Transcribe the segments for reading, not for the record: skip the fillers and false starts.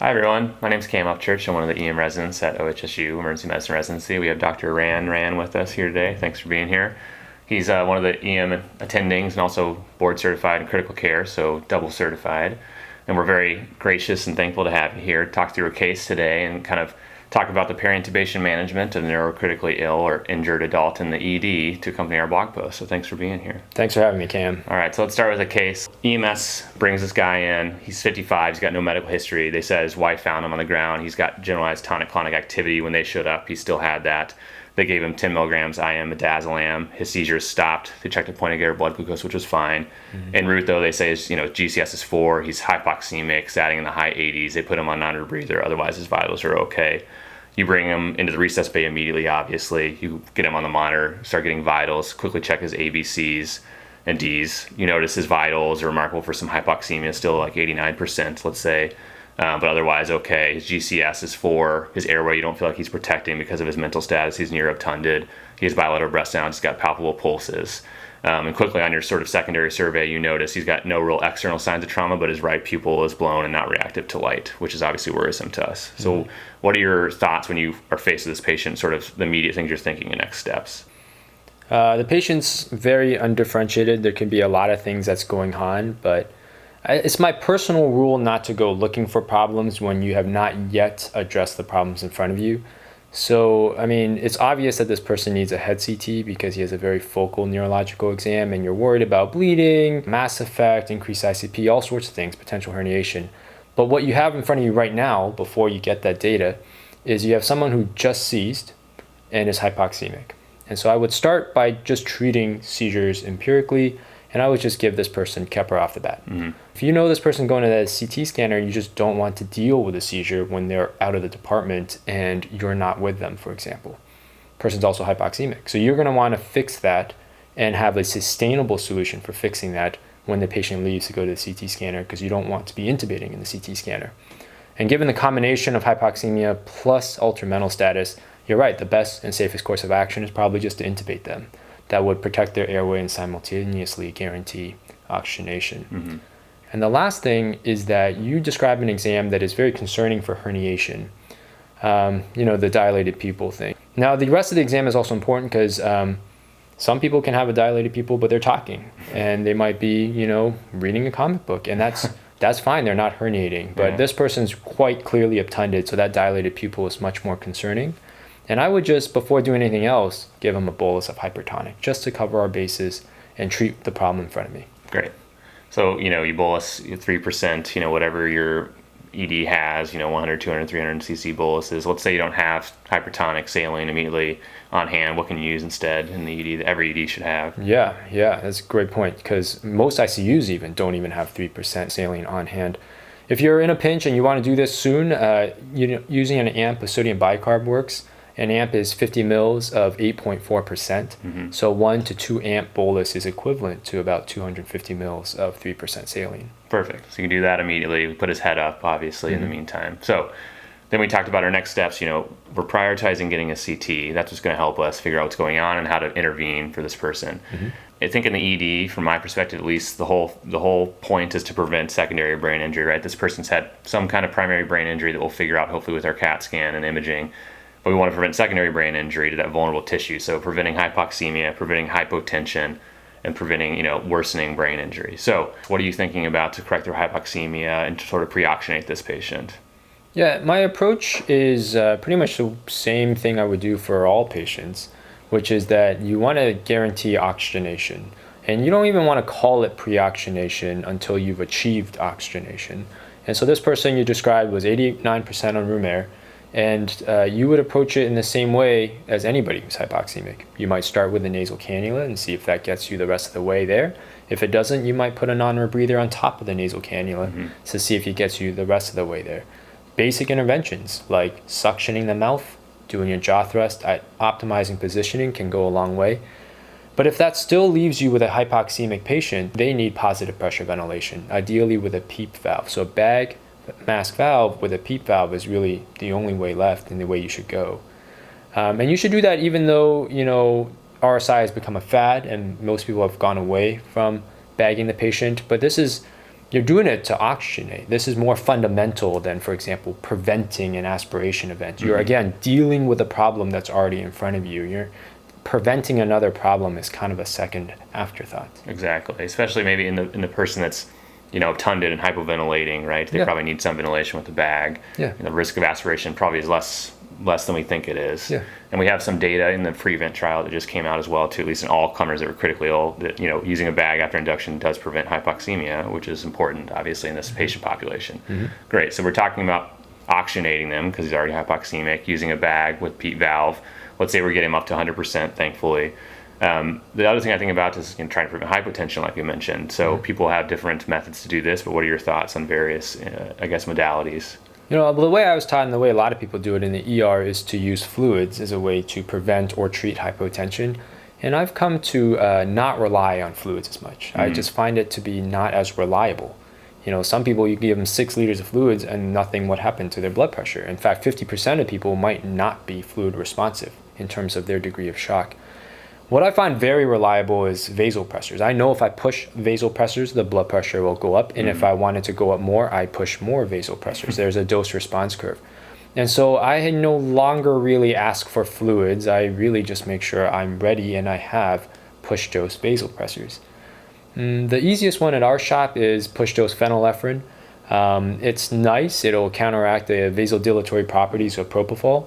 Hi everyone, my name is Cam Upchurch. I'm one of the EM residents at OHSU Emergency Medicine Residency. We have Dr. Ran with us here today. Thanks for being here. He's one of the EM attendings and also board certified in critical care, so double certified. And we're very gracious and thankful to have you here to talk through a case today and kind of talk about the peri-intubation management of the neurocritically ill or injured adult in the ED to accompany our blog post. So thanks for being here. Thanks for having me, Cam. All right, so let's start with a case. EMS brings this guy in. He's 55. He's got no medical history. They said his wife found him on the ground. He's got generalized tonic-clonic activity. When they showed up, he still had that. They gave him 10 milligrams IM midazolam. His seizures stopped. They checked a point-of-care blood glucose, which was fine. En route, though, they say his GCS is 4. He's hypoxemic, satting in the high 80s. They put him on non-rebreather. Otherwise, his vitals are okay. You bring him into the resusc bay immediately, obviously. You get him on the monitor, start getting vitals, quickly check his ABCs and Ds. You notice his vitals are remarkable for some hypoxemia, still like 89%, let's say. But otherwise, okay. His GCS is 4. His airway, you don't feel like he's protecting because of his mental status. He's near obtunded. He has bilateral breath sound. He's got palpable pulses. And quickly on your sort of secondary survey, you notice he's got no real external signs of trauma, but his right pupil is blown and not reactive to light, which is obviously worrisome to us. So what are your thoughts when you are faced with this patient, sort of the immediate things you're thinking and next steps? The patient's very undifferentiated. There can be a lot of things that's going on, but it's my personal rule not to go looking for problems when you have not yet addressed the problems in front of you. So, I mean, it's obvious that this person needs a head CT because he has a very focal neurological exam and you're worried about bleeding, mass effect, increased ICP, all sorts of things, potential herniation. But what you have in front of you right now, before you get that data, is you have someone who just seized and is hypoxemic. And so I would start by just treating seizures empirically, and I would just give this person Keppra off the bat. If you know this person going to that CT scanner, you just don't want to deal with a seizure when they're out of the department and you're not with them, for example. Person's also hypoxemic. So you're going to want to fix that and have a sustainable solution for fixing that when the patient leaves to go to the CT scanner, because you don't want to be intubating in the CT scanner. And given the combination of hypoxemia plus altered mental status, you're right, the best and safest course of action is probably just to intubate them. That would protect their airway and simultaneously guarantee oxygenation. And the last thing is that you describe an exam that is very concerning for herniation, the dilated pupil thing. Now, the rest of the exam is also important because some people can have a dilated pupil, but they're talking, and they might be, reading a comic book, and that's fine. They're not herniating, but this person's quite clearly obtunded, so that dilated pupil is much more concerning. And I would just, before doing anything else, give them a bolus of hypertonic just to cover our bases and treat the problem in front of me. Great. So, you bolus 3%, whatever your ED has, 100, 200, 300 cc boluses. Let's say you don't have hypertonic saline immediately on hand. What can you use instead in the ED that every ED should have? Yeah, that's a great point because most ICUs don't even have 3% saline on hand. If you're in a pinch and you want to do this soon, using an amp of sodium bicarb works. An amp is 50 mils of 8.4%. So 1 to 2 amp bolus is equivalent to about 250 mils of 3% saline. Perfect. So you can do that immediately. We put his head up, obviously, in the meantime. So then we talked about our next steps. We're prioritizing getting a CT. That's what's going to help us figure out what's going on and how to intervene for this person. I think in the ED, from my perspective at least, the whole point is to prevent secondary brain injury, right? This person's had some kind of primary brain injury that we'll figure out hopefully with our CAT scan and imaging. But we want to prevent secondary brain injury to that vulnerable tissue. So preventing hypoxemia, preventing hypotension, and preventing, worsening brain injury. So what are you thinking about to correct their hypoxemia and to sort of pre-oxygenate this patient? Yeah, my approach is pretty much the same thing I would do for all patients, which is that you want to guarantee oxygenation. And you don't even want to call it pre-oxygenation until you've achieved oxygenation. And so this person you described was 89% on room air. And you would approach it in the same way as anybody who's hypoxemic. You might start with a nasal cannula and see if that gets you the rest of the way there. If it doesn't, you might put a non-rebreather on top of the nasal cannula to see if it gets you the rest of the way there. Basic interventions like suctioning the mouth, doing your jaw thrust, optimizing positioning can go a long way. But if that still leaves you with a hypoxemic patient, they need positive pressure ventilation, ideally with a PEEP valve. So a bag mask valve with a PEEP valve is really the only way left and the way you should go. And you should do that even though, RSI has become a fad and most people have gone away from bagging the patient. But this is you're doing it to oxygenate. This is more fundamental than, for example, preventing an aspiration event. You're, again, dealing with a problem that's already in front of you. You're preventing another problem is kind of a second afterthought. Exactly, especially maybe in the person that's, obtunded and hypoventilating, right? They probably need some ventilation with the bag. Yeah. And the risk of aspiration probably is less than we think it is. Yeah. And we have some data in the Prevent trial that just came out as well, too, at least in all comers that were critically ill, that, using a bag after induction does prevent hypoxemia, which is important, obviously, in this patient population. Great. So we're talking about oxygenating them because he's already hypoxemic, using a bag with PEEP valve. Let's say we're getting him up to 100%, thankfully. The other thing I think about is trying to prevent hypotension, like we mentioned. So people have different methods to do this, but what are your thoughts on various, modalities? The way I was taught and the way a lot of people do it in the ER is to use fluids as a way to prevent or treat hypotension. And I've come to not rely on fluids as much. I just find it to be not as reliable. Some people, you give them 6 liters of fluids and nothing would happen to their blood pressure. In fact, 50% of people might not be fluid responsive in terms of their degree of shock. What I find very reliable is vasopressors. I know if I push vasopressors, the blood pressure will go up. And if I wanted to go up more, I push more vasopressors. There's a dose response curve. And so I no longer really ask for fluids. I really just make sure I'm ready and I have push dose vasopressors. The easiest one at our shop is push dose phenylephrine. It's nice. It'll counteract the vasodilatory properties of propofol.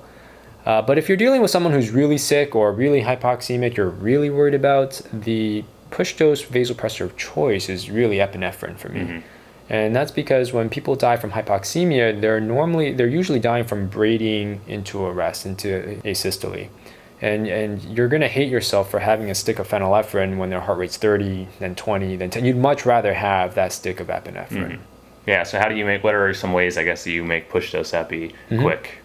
But if you're dealing with someone who's really sick or really hypoxemic, you're really worried about, the push dose vasopressor of choice is really epinephrine for me. And that's because when people die from hypoxemia, they're usually dying from braiding into arrest, into asystole. And you're going to hate yourself for having a stick of phenylephrine when their heart rate's 30, then 20, then 10. You'd much rather have that stick of epinephrine. Yeah, so what are some ways, I guess, that you make push dose epi quick?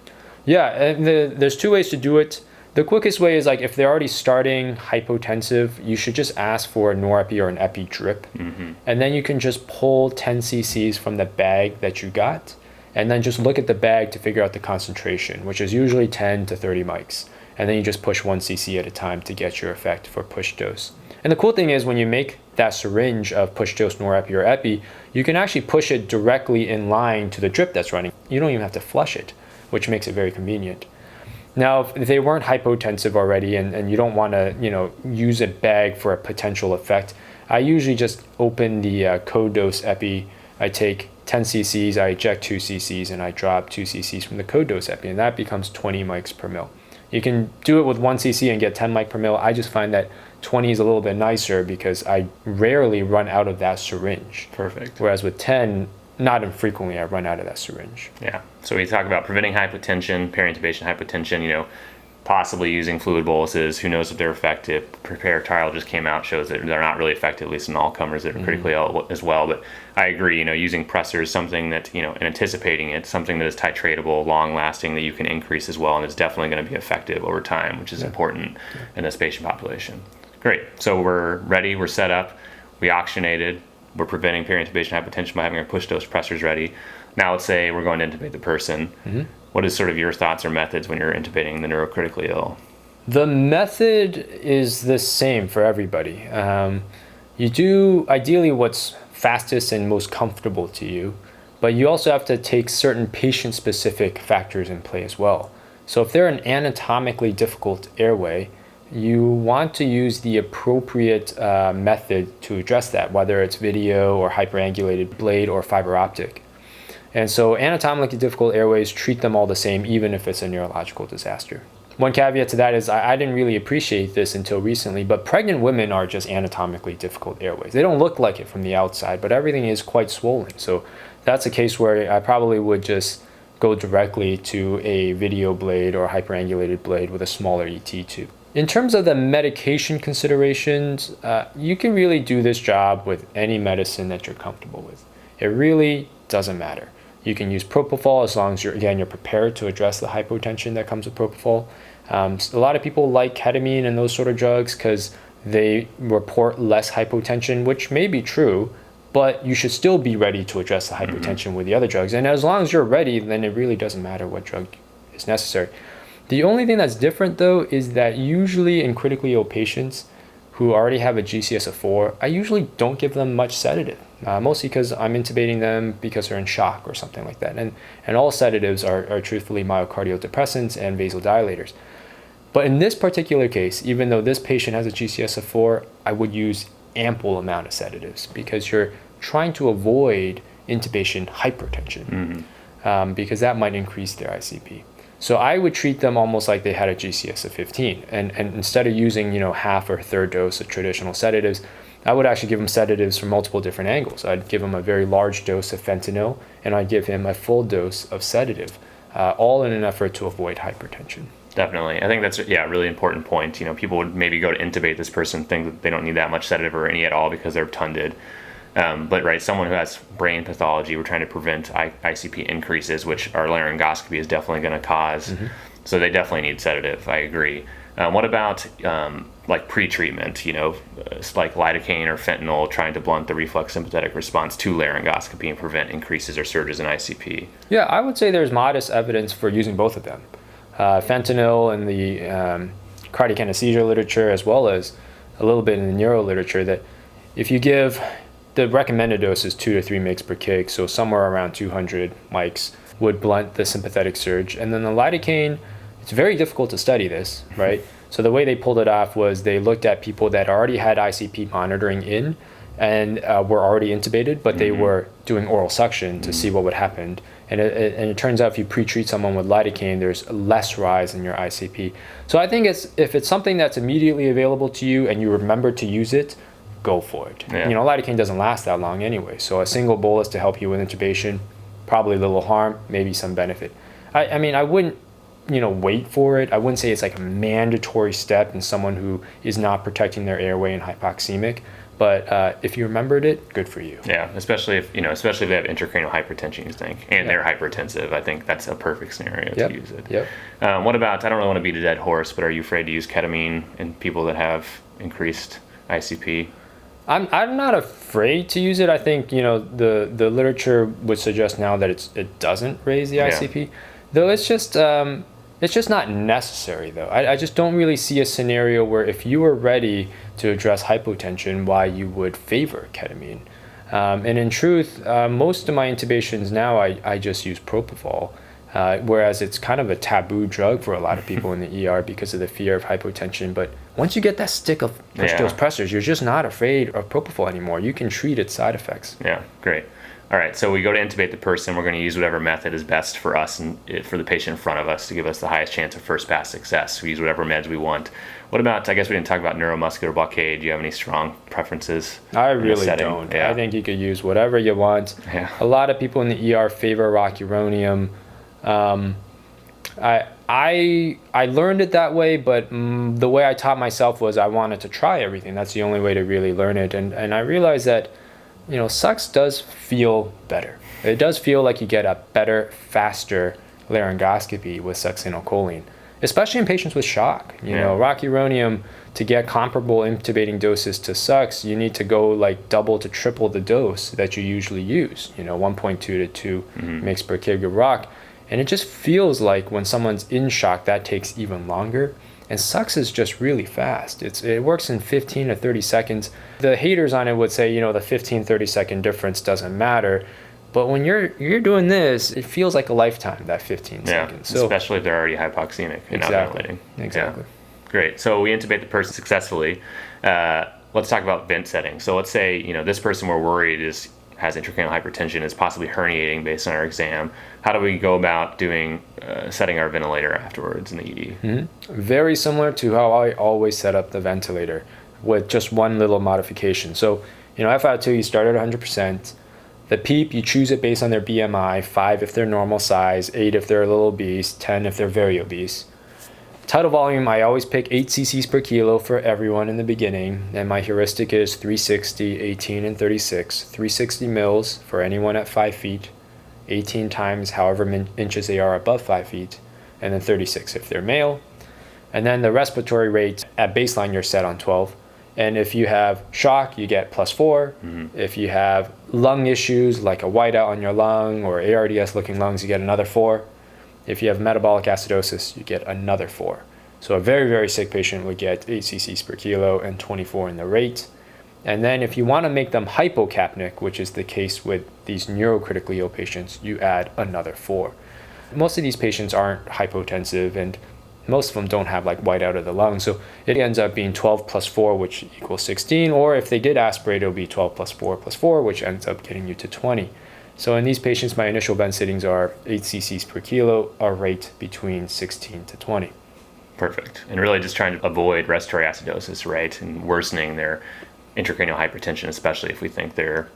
Yeah, and there's 2 ways to do it. The quickest way is if they're already starting hypotensive, you should just ask for a norepi or an epi drip. And then you can just pull 10 cc's from the bag that you got, and then just look at the bag to figure out the concentration, which is usually 10 to 30 mics. And then you just push 1 cc at a time to get your effect for push dose. And the cool thing is when you make that syringe of push dose norepi or epi, you can actually push it directly in line to the drip that's running. You don't even have to flush it, which makes it very convenient. Now, if they weren't hypotensive already and you don't want to, use a bag for a potential effect, I usually just open the code dose epi. I take 10 cc's, I eject 2 cc's, and I drop 2 cc's from the code dose epi, and that becomes 20 mics per mil. You can do it with 1 cc and get 10 mic per mil. I just find that 20 is a little bit nicer because I rarely run out of that syringe. Perfect. Whereas with 10, not infrequently I run out of that syringe. Yeah. So we talk about preventing hypotension, peri-intubation hypotension, possibly using fluid boluses. Who knows if they're effective? Prepare trial just came out, shows that they're not really effective, at least in all comers that are critically ill as well. But I agree, using pressors, something that, and anticipating it, something that is titratable, long lasting, that you can increase as well. And it's definitely going to be effective over time, which is important in this patient population. Great. So we're ready. We're set up. We oxygenated. We're preventing peri-intubation hypotension by having our push dose pressors ready. Now let's say we're going to intubate the person. What is sort of your thoughts or methods when you're intubating the neurocritically ill? The method is the same for everybody. You do ideally what's fastest and most comfortable to you, but you also have to take certain patient-specific factors in play as well. So if they're an anatomically difficult airway, you want to use the appropriate method to address that, whether it's video or hyperangulated blade or fiber optic. And so anatomically difficult airways, treat them all the same, even if it's a neurological disaster. One caveat to that is I didn't really appreciate this until recently, but pregnant women are just anatomically difficult airways. They don't look like it from the outside, but everything is quite swollen. So that's a case where I probably would just go directly to a video blade or hyperangulated blade with a smaller ET tube. In terms of the medication considerations, you can really do this job with any medicine that you're comfortable with. It really doesn't matter. You can use propofol as long as you're prepared to address the hypotension that comes with propofol. A lot of people like ketamine and those sort of drugs because they report less hypotension, which may be true, but you should still be ready to address the hypotension with the other drugs. And as long as you're ready, then it really doesn't matter what drug is necessary. The only thing that's different, though, is that usually in critically ill patients who already have a GCS of 4, I usually don't give them much sedative, mostly because I'm intubating them because they're in shock or something like that. And all sedatives are truthfully myocardial depressants and vasodilators. But in this particular case, even though this patient has a GCS of 4, I would use ample amount of sedatives because you're trying to avoid intubation hypertension, because that might increase their ICP. So I would treat them almost like they had a GCS of 15. And instead of using, half or third dose of traditional sedatives, I would actually give them sedatives from multiple different angles. I'd give him a very large dose of fentanyl, and I'd give him a full dose of sedative, all in an effort to avoid hypertension. Definitely. I think that's a really important point. People would maybe go to intubate this person, think that they don't need that much sedative or any at all because they're tunded. But right, someone who has brain pathology, we're trying to prevent ICP increases, which our laryngoscopy is definitely going to cause. So they definitely need sedative. I agree. What about like pre-treatment? Like lidocaine or fentanyl, trying to blunt the reflex sympathetic response to laryngoscopy and prevent increases or surges in ICP. Yeah, I would say there's modest evidence for using both of them. Fentanyl in the cardiac anesthesia literature, as well as a little bit in the neuro literature, that if you give the recommended dose is 2 to 3 mg per kg, so somewhere around 200 mics would blunt the sympathetic surge. And then the lidocaine, it's very difficult to study this, right? So the way they pulled it off was they looked at people that already had ICP monitoring in and were already intubated, but they were doing oral suction to see what would happen. And it turns out if you pre-treat someone with lidocaine, there's less rise in your ICP. So I think if it's something that's immediately available to you and you remember to use it, go for it. Yeah. Lidocaine doesn't last that long anyway. So a single bolus to help you with intubation, probably little harm, maybe some benefit. I wouldn't, wait for it. I wouldn't say it's like a mandatory step in someone who is not protecting their airway and hypoxemic. But if you remembered it, good for you. Yeah, especially if they have intracranial hypertension, you think, and they're hypertensive. I think that's a perfect scenario to use it. Yep. What about, I don't really want to beat a dead horse, but are you afraid to use ketamine in people that have increased ICP? I'm not afraid to use it. I think the literature would suggest now that it doesn't raise the ICP, though it's just not necessary though. I just don't really see a scenario where if you were ready to address hypotension, why you would favor ketamine. And in truth, most of my intubations now I just use propofol. Whereas it's kind of a taboo drug for a lot of people in the ER because of the fear of hypotension. But once you get that stick of push-dose pressors, you're just not afraid of propofol anymore. You can treat its side effects. Yeah, great. All right, so we go to intubate the person. We're going to use whatever method is best for us and for the patient in front of us to give us the highest chance of first pass success. We use whatever meds we want. What about, I guess we didn't talk about neuromuscular blockade. Do you have any strong preferences? I really don't. Yeah. I think you could use whatever you want. Yeah. A lot of people in the ER favor rocuronium. I learned it that way, but the way I taught myself was I wanted to try everything. That's the only way to really learn it. And I realized that, Sux does feel better. It does feel like you get a better, faster laryngoscopy with succinylcholine, especially in patients with shock. Rocuronium, to get comparable intubating doses to Sux, you need to go like double to triple the dose that you usually use, 1.2 to 2 mg per kg of rock. And it just feels like when someone's in shock, that takes even longer. And Sux is just really fast. It works in 15 to 30 seconds. The haters on it would say, the 15, 30-second difference doesn't matter. But when you're doing this, it feels like a lifetime, that 15 seconds. So, especially if they're already hypoxemic and not ventilating. Exactly. Yeah. Great. So we intubate the person successfully. Let's talk about vent setting. So let's say, this person we're worried has intracranial hypertension, is possibly herniating based on our exam. How do we go about doing setting our ventilator afterwards in the ED? Very similar to how I always set up the ventilator, with just one little modification. So, FiO2, you start at 100%. The PEEP, you choose it based on their BMI, 5 if they're normal size, 8 if they're a little obese, 10 if they're very obese. Tidal volume, I always pick 8 cc's per kilo for everyone in the beginning, and my heuristic is 360, 18, and 36. 360 mils for anyone at 5 feet, 18 times however inches they are above 5 feet, and then 36 if they're male. And then the respiratory rate at baseline, you're set on 12. And if you have shock, you get +4. If you have lung issues like a whiteout on your lung or ARDS looking lungs, you get another 4. If you have metabolic acidosis, you get another 4. So a very, very sick patient would get 8 cc's per kilo and 24 in the rate. And then if you want to make them hypocapnic, which is the case with these neurocritically ill patients, you add another 4. Most of these patients aren't hypotensive, and most of them don't have like whiteout of the lung. So it ends up being 12 plus 4, which equals 16. Or if they did aspirate, it'll be 12 plus 4 plus 4, which ends up getting you to 20. So in these patients, my initial bend sittings are 8 cc's per kilo, a rate between 16 to 20. Perfect. And really just trying to avoid respiratory acidosis, right? And worsening their intracranial hypertension, especially if we think they're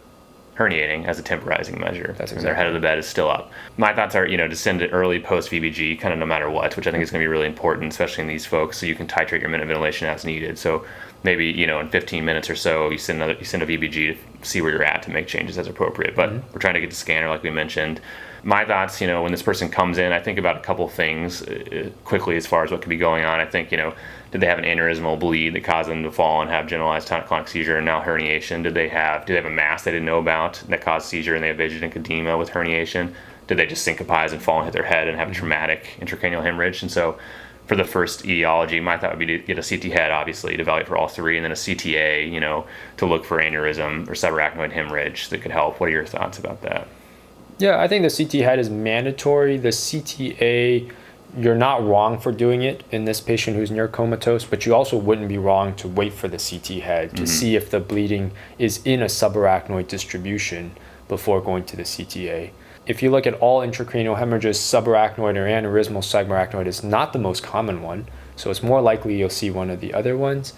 herniating as a temporizing measure. That's exactly. Their head of the bed is still up. My thoughts are, to send it early post VBG, kind of no matter what, which I think is going to be really important, especially in these folks, so you can titrate your minute ventilation as needed. So maybe, in 15 minutes or so, you send a VBG to see where you're at to make changes as appropriate. But we're trying to get the scanner, like we mentioned. My thoughts, when this person comes in, I think about a couple things quickly as far as what could be going on. I think, did they have an aneurysmal bleed that caused them to fall and have generalized tonic-clonic seizure and now herniation? Did they have a mass they didn't know about that caused seizure and they have vasogenic edema with herniation? Did they just syncopize and fall and hit their head and have a traumatic intracranial hemorrhage? And so for the first etiology, my thought would be to get a CT head, obviously, to evaluate for all three, and then a CTA, to look for aneurysm or subarachnoid hemorrhage that could help. What are your thoughts about that? Yeah, I think the CT head is mandatory. The CTA, you're not wrong for doing it in this patient who's near comatose, but you also wouldn't be wrong to wait for the CT head to see if the bleeding is in a subarachnoid distribution before going to the CTA. If you look at all intracranial hemorrhages, subarachnoid or aneurysmal subarachnoid is not the most common one. So it's more likely you'll see one of the other ones.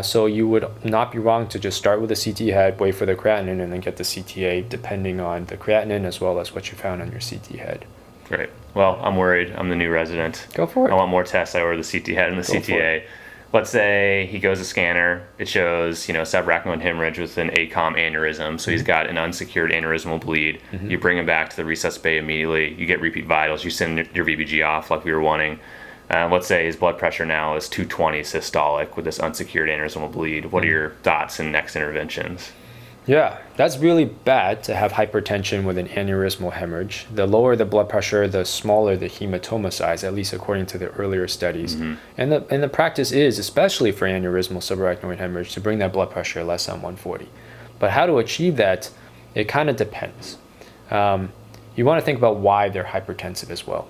So you would not be wrong to just start with the CT head, wait for the creatinine, and then get the CTA depending on the creatinine as well as what you found on your CT head. Great. Well, I'm worried. I'm the new resident. Go for it. I want more tests. I order the CT head and the CTA. Let's say he goes to scanner. It shows, subarachnoid hemorrhage with an ACOM aneurysm. So he's got an unsecured aneurysmal bleed. You bring him back to the resus bay immediately. You get repeat vitals. You send your VBG off like we were wanting. Let's say his blood pressure now is 220 systolic with this unsecured aneurysmal bleed. What are your thoughts and next interventions? Yeah, that's really bad to have hypertension with an aneurysmal hemorrhage. The lower the blood pressure, the smaller the hematoma size, at least according to the earlier studies. And the practice is, especially for aneurysmal subarachnoid hemorrhage, to bring that blood pressure less than 140. But how to achieve that, it kind of depends. You want to think about why they're hypertensive as well.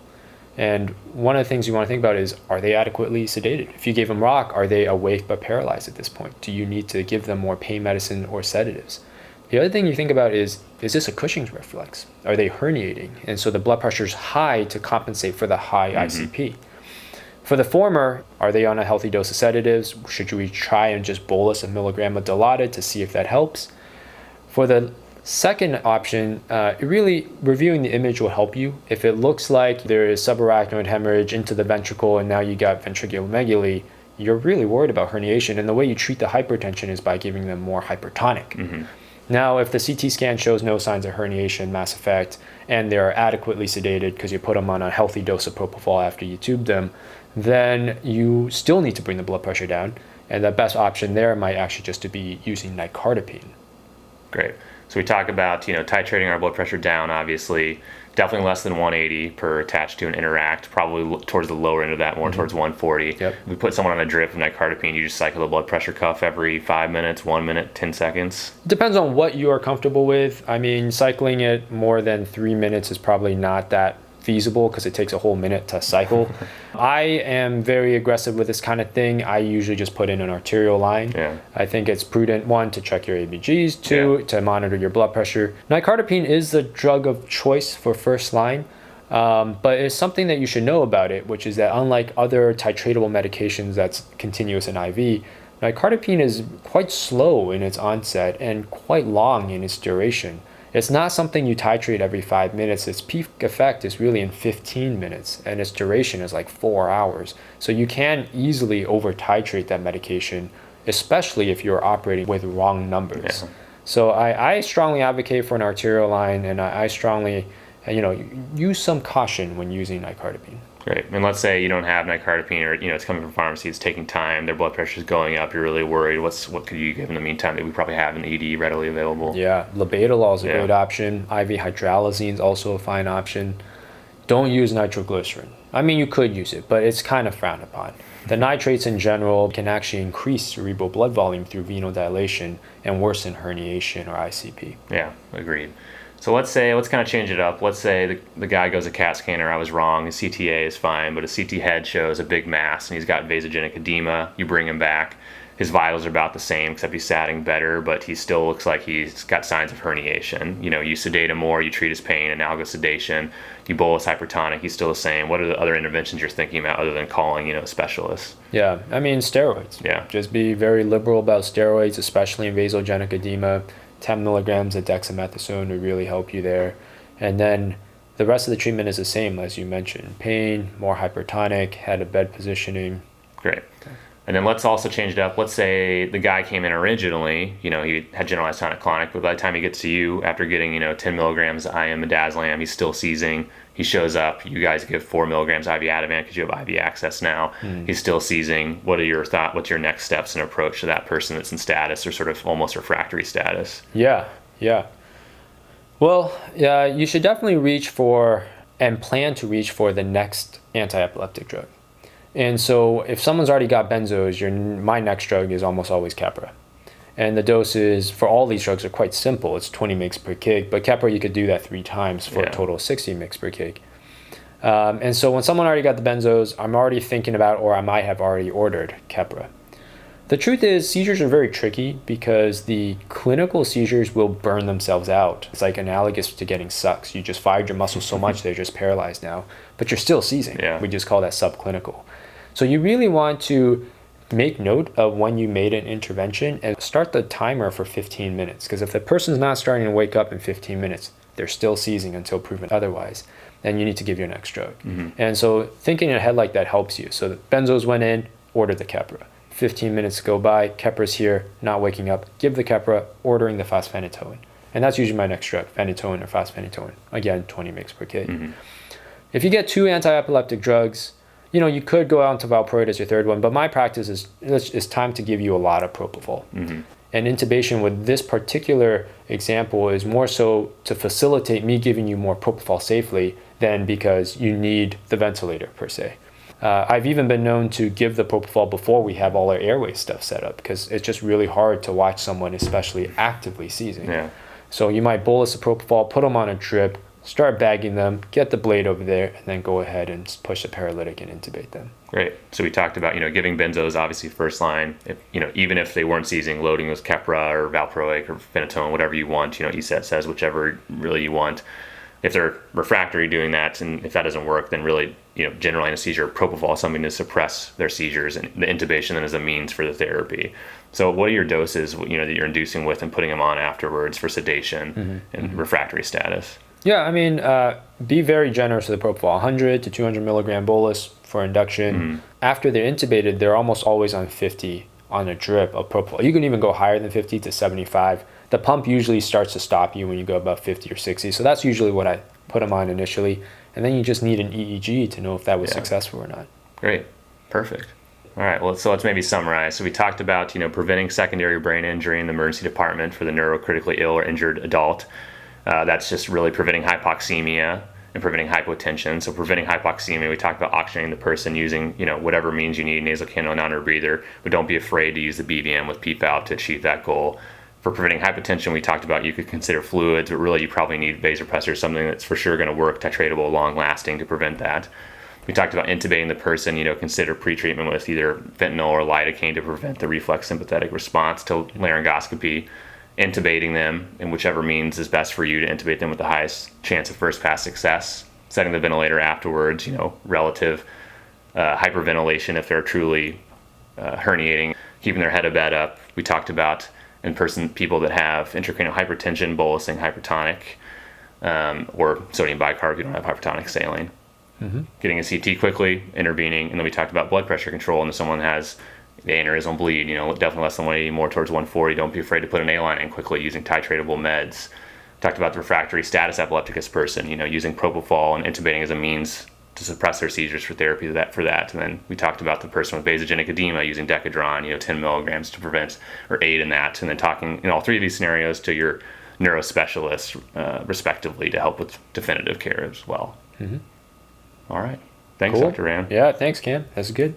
And one of the things you want to think about is, are they adequately sedated? If you gave them rock, are they awake but paralyzed at this point? Do you need to give them more pain medicine or sedatives? The other thing you think about is this a Cushing's reflex? Are they herniating? And so the blood pressure is high to compensate for the high ICP. For the former, are they on a healthy dose of sedatives? Should we try and just bolus a milligram of Dilaudid to see if that helps? For the second option, really reviewing the image will help you. If it looks like there is subarachnoid hemorrhage into the ventricle and now you got ventriculomegaly, you're really worried about herniation. And the way you treat the hypertension is by giving them more hypertonic. Now, if the CT scan shows no signs of herniation, mass effect, and they're adequately sedated because you put them on a healthy dose of propofol after you tube them, then you still need to bring the blood pressure down. And the best option there might actually just to be using nicardipine. Great. So we talk about, titrating our blood pressure down, obviously, definitely less than 180 per attached to an interact, probably towards the lower end of that, more towards 140. Yep. We put someone on a drip of nicardipine, you just cycle the blood pressure cuff every 5 minutes, 1 minute, 10 seconds. Depends on what you are comfortable with. I mean, cycling it more than 3 minutes is probably not that feasible because it takes a whole minute to cycle. I am very aggressive with this kind of thing. I usually just put in an arterial line. I think it's prudent, one, to check your ABGs, two, to monitor your blood pressure. Nicardipine is the drug of choice for first line, but it's something that you should know about it, which is that unlike other titratable medications that's continuous in IV, nicardipine is quite slow in its onset and quite long in its duration. It's not something you titrate every 5 minutes. Its peak effect is really in 15 minutes, and its duration is like 4 hours. So you can easily over-titrate that medication, especially if you're operating with wrong numbers. So I strongly advocate for an arterial line, and I strongly, use some caution when using nicardipine. Great. And let's say you don't have nicardipine, or it's coming from pharmacy, it's taking time, their blood pressure is going up, you're really worried. What could you give in the meantime that we probably have an ED readily available? Yeah, labetalol is a great option. IV hydralazine is also a fine option. don't use nitroglycerin. I mean, you could use it, but it's kind of frowned upon. The nitrates in general can actually increase cerebral blood volume through venal dilation and worsen herniation or ICP. Yeah, agreed. So let's kind of change it up. Let's say the guy goes a CAT scanner. I was wrong. His CTA is fine, but his CT head shows a big mass, and he's got vasogenic edema. You bring him back. His vitals are about the same, except he's satting better, but he still looks like he's got signs of herniation. You sedate him more, you treat his pain, analogous sedation. You bolus hypertonic, he's still the same. What are the other interventions you're thinking about other than calling, a specialist? Yeah, I mean, steroids. Yeah. Just be very liberal about steroids, especially in vasogenic edema. 10 milligrams of dexamethasone would really help you there. And then the rest of the treatment is the same, as you mentioned. Pain, more hypertonic, head to bed positioning. Great. Okay. And then let's also change it up. Let's say the guy came in originally, he had generalized tonic-clonic, but by the time he gets to you, after getting, 10 milligrams of IM midazolam, he's still seizing. He shows up. You guys give 4 milligrams IV Ativan because you have IV access now. He's still seizing. What are your thoughts? What's your next steps and approach to that person that's in status or sort of almost refractory status? Yeah. Well, you should definitely reach for and plan to reach for the next anti-epileptic drug. And so if someone's already got benzos, my next drug is almost always Keppra. And the doses for all these drugs are quite simple. It's 20 mg per kg, but Keppra you could do that 3 times for a total of 60 mg per kg. And so when someone already got the benzos, I'm already thinking about, or I might have already ordered Keppra. The truth is, seizures are very tricky because the clinical seizures will burn themselves out. It's like analogous to getting sucks. You just fired your muscles so much they're just paralyzed now, but you're still seizing. Yeah. We just call that subclinical. So you really want to make note of when you made an intervention and start the timer for 15 minutes. Because if the person's not starting to wake up in 15 minutes, they're still seizing until proven otherwise, then you need to give your next drug. And so thinking ahead like that helps you. So the benzos went in, order the Keppra. 15 minutes go by, Kepra's here, not waking up, give the Keppra, ordering the fosphenytoin. And that's usually my next drug, phenytoin or fosphenytoin. Again, 20 mg per kg. If you get 2 anti-epileptic drugs, you could go out to valproate as your third one, but my practice is it's time to give you a lot of propofol. And intubation with this particular example is more so to facilitate me giving you more propofol safely than because you need the ventilator per se. I've even been known to give the propofol before we have all our airway stuff set up because it's just really hard to watch someone, especially actively seizing. Yeah. So you might bolus the propofol, put them on a drip, start bagging them, get the blade over there, and then go ahead and push the paralytic and intubate them. Great. So we talked about, giving benzos obviously first line. If, even if they weren't seizing, loading with Keppra or valproic or phenytoin, whatever you want. ESET says whichever really you want. If they're refractory, doing that, and if that doesn't work, then really, general anesthesia or propofol is something to suppress their seizures, and the intubation then is a means for the therapy. So what are your doses, that you're inducing with and putting them on afterwards for sedation and refractory status? Yeah, I mean, be very generous with the propofol. 100 to 200 milligram bolus for induction. After they're intubated, they're almost always on 50 on a drip of propofol. You can even go higher than 50 to 75. The pump usually starts to stop you when you go above 50 or 60. So that's usually what I put them on initially. And then you just need an EEG to know if that was successful or not. Great. Perfect. All right. Well, so let's maybe summarize. So we talked about, preventing secondary brain injury in the emergency department for the neurocritically ill or injured adult. That's just really preventing hypoxemia and preventing hypotension. So preventing hypoxemia, we talked about oxygenating the person using, whatever means you need, nasal cannula, non-rebreather, but don't be afraid to use the BVM with PEEP valve to achieve that goal. For preventing hypotension, we talked about you could consider fluids, but really you probably need vasopressor, something that's for sure going to work, titratable, long-lasting to prevent that. We talked about intubating the person, consider pretreatment with either fentanyl or lidocaine to prevent the reflex sympathetic response to laryngoscopy. Intubating them in whichever means is best for you to intubate them with the highest chance of first pass success. Setting the ventilator afterwards, relative hyperventilation if they're truly herniating, keeping their head of bed up. We talked about people that have intracranial hypertension, bolusing hypertonic, or sodium bicarb if you don't have hypertonic saline. Getting a CT quickly, intervening, and then we talked about blood pressure control, and if someone has the aneurysmal bleed, definitely less than 180, more towards 140, don't be afraid to put an A-line in quickly using titratable meds. Talked about the refractory status epilepticus person, using propofol and intubating as a means to suppress their seizures for therapy for that. And then we talked about the person with vasogenic edema using Decadron, 10 milligrams to prevent or aid in that. And then talking in all 3 of these scenarios to your neurospecialist, respectively, to help with definitive care as well. All right. Thanks, Cool. Dr. Ram. Yeah, thanks, Cam. That's good.